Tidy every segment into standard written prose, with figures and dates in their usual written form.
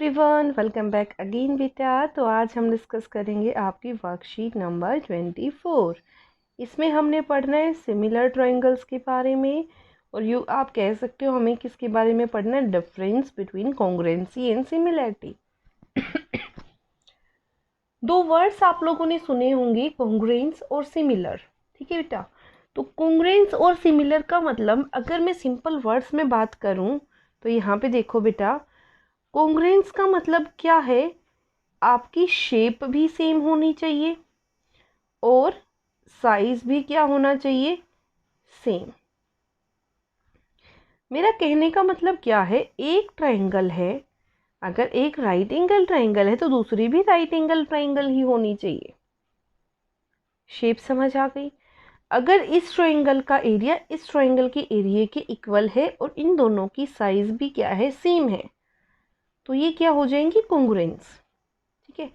Everyone, welcome back again बेटा। तो आज हम डिस्कस करेंगे आपकी वर्कशीट नंबर 24। इसमें हमने पढ़ना है सिमिलर ट्रायंगल्स के बारे में, और आप कह सकते हो हमें किसके बारे में पढ़ना है, difference between congruency and similarity. दो वर्ड्स आप लोगों ने सुने होंगे, कॉन्ग्रुएंस और सिमिलर। ठीक है बेटा, तो कॉन्ग्रुएंस और सिमिलर का मतलब अगर मैं सिंपल वर्ड्स में बात करूं तो यहाँ पे देखो बेटा, कॉन्ग्रुएंस का मतलब क्या है, आपकी शेप भी सेम होनी चाहिए और साइज भी क्या होना चाहिए, सेम। मेरा कहने का मतलब क्या है, एक ट्रायंगल है, अगर एक राइट एंगल ट्रायंगल है तो दूसरी भी राइट एंगल ट्रायंगल ही होनी चाहिए। शेप समझ आ गई। अगर इस ट्रायंगल का एरिया इस ट्रायंगल के एरिया के इक्वल है और इन दोनों की साइज भी क्या है, सेम है, तो ये क्या हो जाएंगी, कॉन्ग्रुएंस। ठीक है,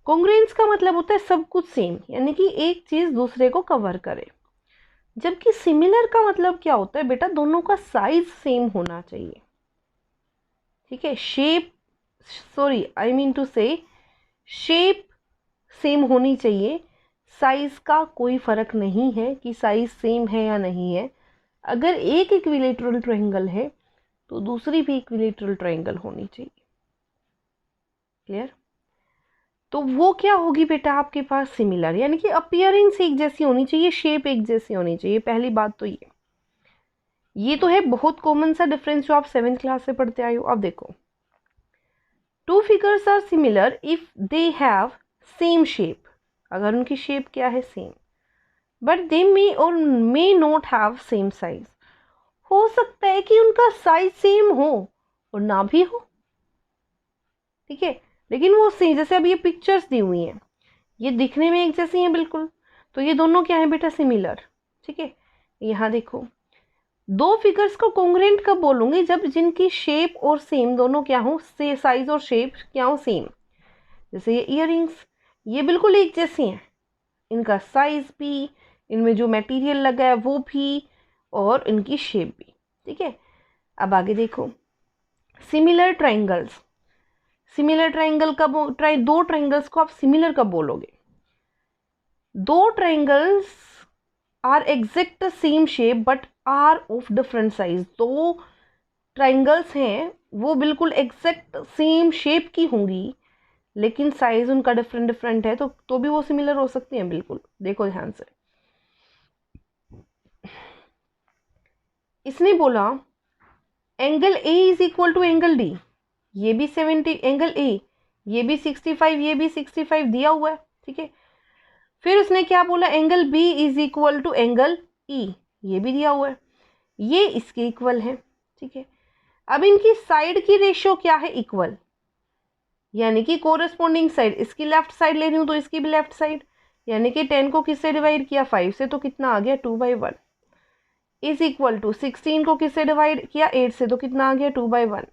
कॉन्ग्रुएंस का मतलब होता है सब कुछ सेम, यानी कि एक चीज दूसरे को कवर करे। जबकि सिमिलर का मतलब क्या होता है बेटा, दोनों का साइज सेम होना चाहिए। ठीक है, आई मीन टू से शेप सेम होनी चाहिए, साइज का कोई फर्क नहीं है कि साइज सेम है या नहीं है। अगर एक इक्विलेटरल ट्रायंगल है तो दूसरी भी इक्विलेटरल ट्रायंगल होनी चाहिए। क्लियर? तो वो क्या होगी बेटा आपके पास, सिमिलर, यानी कि अपीयरेंस एक जैसी होनी चाहिए, शेप एक जैसी होनी चाहिए। पहली बात तो ये तो है बहुत कॉमन सा डिफरेंस जो आप 7th क्लास से पढ़ते आए हो। अब देखो, two figures are similar if they have same shape, अगर उनकी शेप क्या है, सेम, बट दे मे और may not have same size. हो सकता है कि उनका साइज सेम हो और ना भी हो। ठीक है, लेकिन वो सेम, जैसे अब ये पिक्चर्स दी हुई हैं, ये दिखने में एक जैसी हैं बिल्कुल, तो ये दोनों क्या है बेटा, सिमिलर। ठीक है, यहाँ देखो, दो फिगर्स को कॉन्ग्रुएंट कब बोलूंगी, जब जिनकी शेप और सेम दोनों क्या हो, से साइज और शेप क्या हो, सेम। जैसे ये इयररिंग्स, ये बिल्कुल एक जैसी हैं, इनका साइज भी, इनमें जो मटेरियल लगा है वो भी, और इनकी शेप भी। ठीक है, अब आगे देखो, सिमिलर ट्राइंगल्स। सिमिलर ट्राइंगल कब, दो ट्राइंगल्स को आप सिमिलर कब बोलोगे, दो triangles are exact same shape but are of different size. दो ट्राइंगल्स हैं, वो बिल्कुल एग्जैक्ट सेम शेप की होंगी, लेकिन साइज उनका डिफरेंट डिफरेंट है, तो भी वो सिमिलर हो सकती हैं। बिल्कुल देखो ध्यान से, इसने बोला angle A is equal to angle D, ये भी 70, एंगल ए ये भी 65, ये भी 65 दिया हुआ है। ठीक है, फिर उसने क्या बोला, angle B is equal to angle E, ये भी दिया हुआ है, ये इसके इक्वल है। ठीक है, अब इनकी साइड की रेशियो क्या है, इक्वल, यानी कि कोरेस्पोंडिंग साइड, इसकी लेफ्ट साइड ले रही हूँ तो इसकी भी लेफ्ट साइड, यानी कि 10 को किससे डिवाइड किया, 5 से, तो कितना आ गया, 2/1, इज इक्वल टू 16 को किससे डिवाइड किया, 8 से, तो कितना आ गया, 2/1,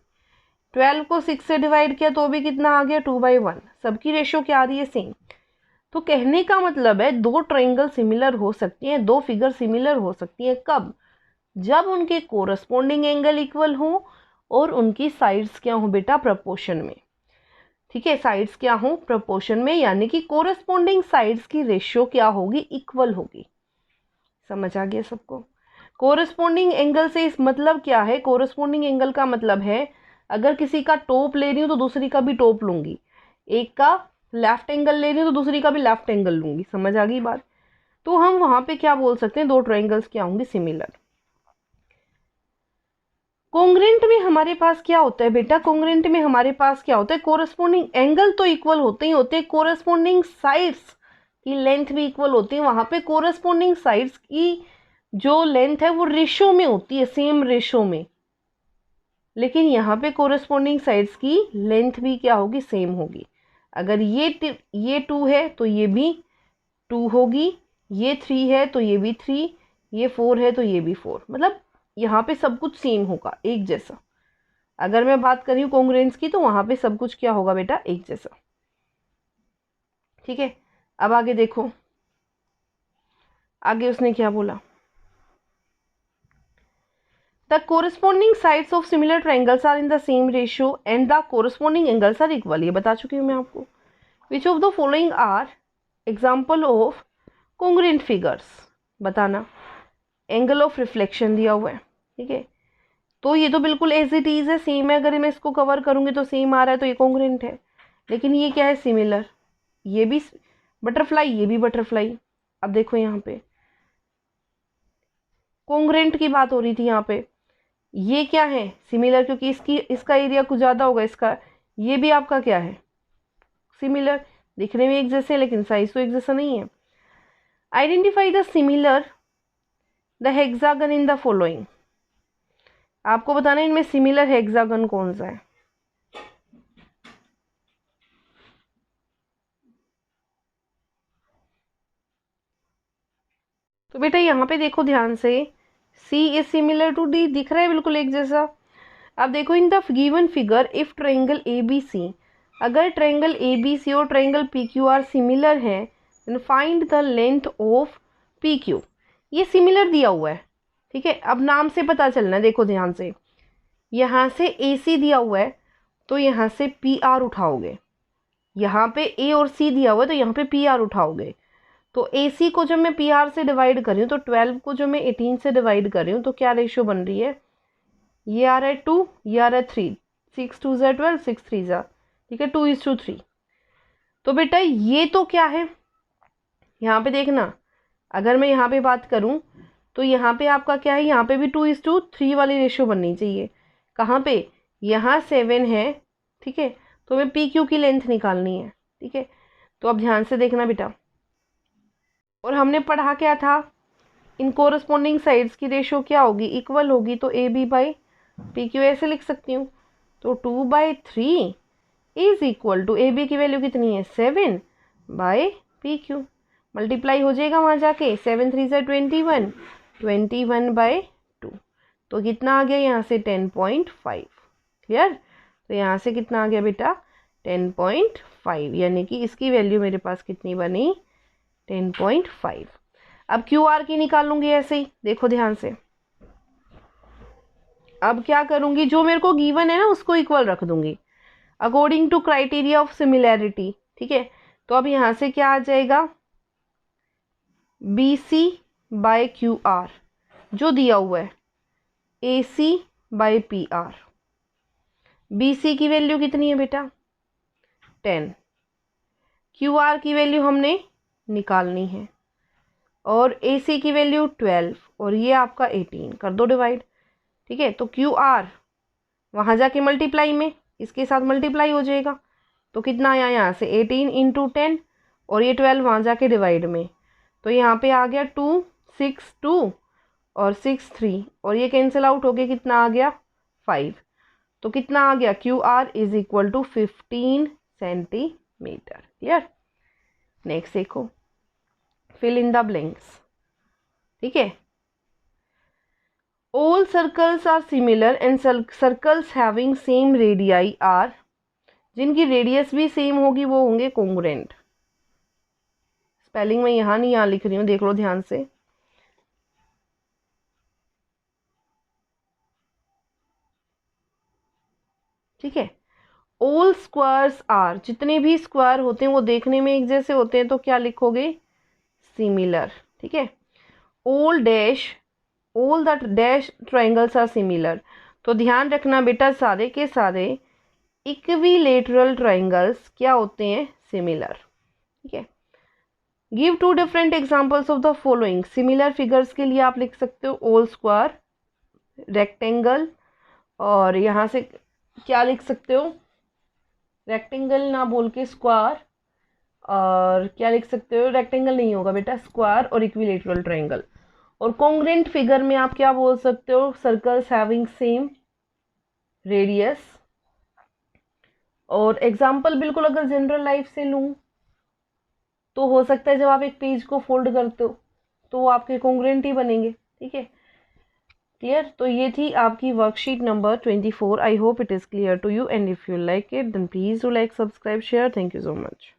12 को 6 से डिवाइड किया तो भी कितना आ गया, 2/1। सबकी रेशियो क्या आ रही है, सेम। तो कहने का मतलब है दो ट्रायंगल सिमिलर हो सकती हैं, दो फिगर सिमिलर हो सकती हैं, कब, जब उनके कोरस्पोंडिंग एंगल इक्वल हो और उनकी साइड्स क्या हो बेटा, प्रपोर्शन में। ठीक है, साइड्स क्या हो, प्रपोर्शन में, यानी कि कोरस्पोंडिंग साइड्स की रेशियो क्या होगी, इक्वल होगी। समझ आ गया सबको? कोरस्पोंडिंग एंगल से इस मतलब क्या है, कोरस्पोंडिंग एंगल का मतलब है अगर किसी का टॉप ले रही हूँ तो दूसरी का भी टॉप लूंगी, एक का लेफ्ट एंगल ले रही हूँ तो दूसरी का भी लेफ्ट एंगल लूंगी। समझ आ गई बात? तो हम वहां पे क्या बोल सकते हैं, दो ट्रायंगल्स क्या होंगे, सिमिलर। कॉन्ग्रुएंट में हमारे पास क्या होता है बेटा, कॉन्ग्रुएंट में हमारे पास क्या होता है, कोरस्पोंडिंग एंगल तो इक्वल होते ही होते हैं, कोरस्पोंडिंग साइड्स की लेंथ भी इक्वल होती है। वहां पे कोरस्पोंडिंग साइड्स की जो लेंथ है वो रेशो में होती है, सेम रेशो में, लेकिन यहाँ पे कोरस्पोंडिंग साइड्स की लेंथ भी क्या होगी, सेम होगी। अगर ये 2 है तो ये भी 2 होगी, ये 3 है तो ये भी 3, ये 4 है तो ये भी 4, मतलब यहाँ पे सब कुछ सेम होगा, एक जैसा। अगर मैं बात कर रही हूँ कॉन्ग्रुएंस की तो वहां पे सब कुछ क्या होगा बेटा, एक जैसा। ठीक है, अब आगे देखो, आगे उसने क्या बोला, the corresponding sides of similar triangles are in the same ratio and the corresponding angles are equal, ये बता चुकी हूँ मैं आपको। Which of the following are example of congruent figures, बताना। एंगल ऑफ रिफ्लेक्शन दिया हुआ है, ठीक है, तो ये तो बिल्कुल एज इट इज है, सेम है, अगर मैं इसको कवर करूंगी तो सेम आ रहा है तो ये कॉन्ग्रुएंट है। लेकिन ये क्या है, सिमिलर, ये भी बटरफ्लाई, ये भी बटरफ्लाई। अब देखो यहाँ पे कॉन्ग्रुएंट की बात हो रही थी, यहाँ पे ये क्या है, सिमिलर, क्योंकि इसका एरिया कुछ ज़्यादा होगा इसका। ये भी आपका क्या है, सिमिलर, दिखने में एक जैसे लेकिन साइज तो एक जैसा नहीं है। Identify the similar the hexagon in the following, आपको बताना है इनमें सिमिलर हेक्सागन कौन सा है। तो बेटा यहाँ पे देखो ध्यान से, C is similar to D, दिख रहा है बिल्कुल एक जैसा। अब देखो in the given figure if triangle ABC, अगर ट्रायंगल ABC और ट्रायंगल PQ आर सिमिलर है, then find the length of PQ। ये सिमिलर दिया हुआ है, ठीक है। अब नाम से पता चलना है, देखो ध्यान से, यहाँ से AC दिया हुआ है तो यहाँ से PR उठाओगे, यहाँ पे A और C दिया हुआ है तो यहाँ पे PR उठाओगे। तो AC को जब मैं PR से डिवाइड कर रही हूँ तो 12 को जो मैं 18 से डिवाइड कर रही हूँ तो क्या रेशियो बन रही है, ये आ रहा है 2, ये आ रहा है 3, 6 2 ज़ा 12, 6 3 ज़ा, ठीक है, 2:3। तो बेटा ये तो क्या है, यहाँ पे देखना, अगर मैं यहाँ पे बात करूँ तो यहाँ पे आपका क्या है, यहाँ पे भी 2:3 वाली रेशियो बननी चाहिए। कहाँ पे, यहाँ 7 है, ठीक है, तो हमें PQ की लेंथ निकालनी है, ठीक है। तो अब ध्यान से देखना बेटा, और हमने पढ़ा क्या था, इन कोरस्पॉन्डिंग साइड्स की रेशियो क्या होगी, इक्वल होगी। तो AB/PQ ऐसे लिख सकती हूँ। तो 2/3 इज इक्वल टू, AB की वैल्यू कितनी है, 7/PQ, मल्टीप्लाई हो जाएगा वहाँ जाके, 7 3 ज़ा 21, 21/2, तो कितना आ गया यहाँ से 10.5, क्लियर। तो यहाँ से कितना आ गया बेटा 10.5, यानी कि इसकी वैल्यू मेरे पास कितनी बनी, 10.5। अब QR की निकाल लूंगी ऐसे ही, देखो ध्यान से। अब क्या करूंगी, जो मेरे को गिवन है ना उसको इक्वल रख दूंगी according to criteria of similarity, ठीक है। तो अब यहाँ से क्या आ जाएगा, BC/QR जो दिया हुआ है AC/PR। BC की वैल्यू कितनी है बेटा 10, QR की वैल्यू हमने निकालनी है, और AC की वैल्यू 12 और ये आपका 18, कर दो डिवाइड, ठीक है। तो QR वहाँ जाके मल्टीप्लाई में इसके साथ मल्टीप्लाई हो जाएगा, तो कितना आया यहाँ से 18 × 10 और ये 12 वहाँ जाके डिवाइड में, तो यहाँ पे आ गया 2 6 2 और 6 3 और ये कैंसिल आउट हो गया, कितना आ गया 5। तो कितना आ गया, QR is equal to 15 centimetre, clear. Next देखो, फिल इन द ब्लैंक्स, ठीक है। All circles are similar and circles having same radii are, जिनकी रेडियस भी सेम होगी वो होंगे कॉन्ग्रुएंट। स्पेलिंग में यहाँ नहीं, यहाँ लिख रही हूँ, देख लो ध्यान से। ठीक है, ऑल स्क्वायर्स आर, जितने भी स्क्वायर होते हैं वो देखने में एक जैसे होते हैं, तो क्या लिखोगे, सिमिलर, ठीक है। All the dash triangles are similar, तो ध्यान रखना बेटा सारे के सारे इक्विलेटरल ट्राइंगल्स क्या होते हैं, सिमिलर, ठीक है। Give 2 different examples of the following, similar figures के लिए आप लिख सकते हो ऑल स्क्वायर, रेक्टेंगल, और यहाँ से क्या लिख सकते हो, रेक्टेंगल ना बोल के स्क्वायर, और क्या लिख सकते हो, रेक्टेंगल नहीं होगा बेटा, स्क्वायर और इक्विलेटरल ट्राइंगल। और कॉन्ग्रुएंट फिगर में आप क्या बोल सकते हो, सर्कल्स हैविंग सेम रेडियस। और एग्जाम्पल बिल्कुल अगर जनरल लाइफ से लूँ तो हो सकता है जब आप एक पेज को फोल्ड करते हो तो वो आपके कॉन्ग्रुएंट ही बनेंगे, ठीक है, क्लियर। तो ये थी आपकी worksheet number 24। I hope it is clear to you, and if you like it then please do like, subscribe, share. Thank you so much.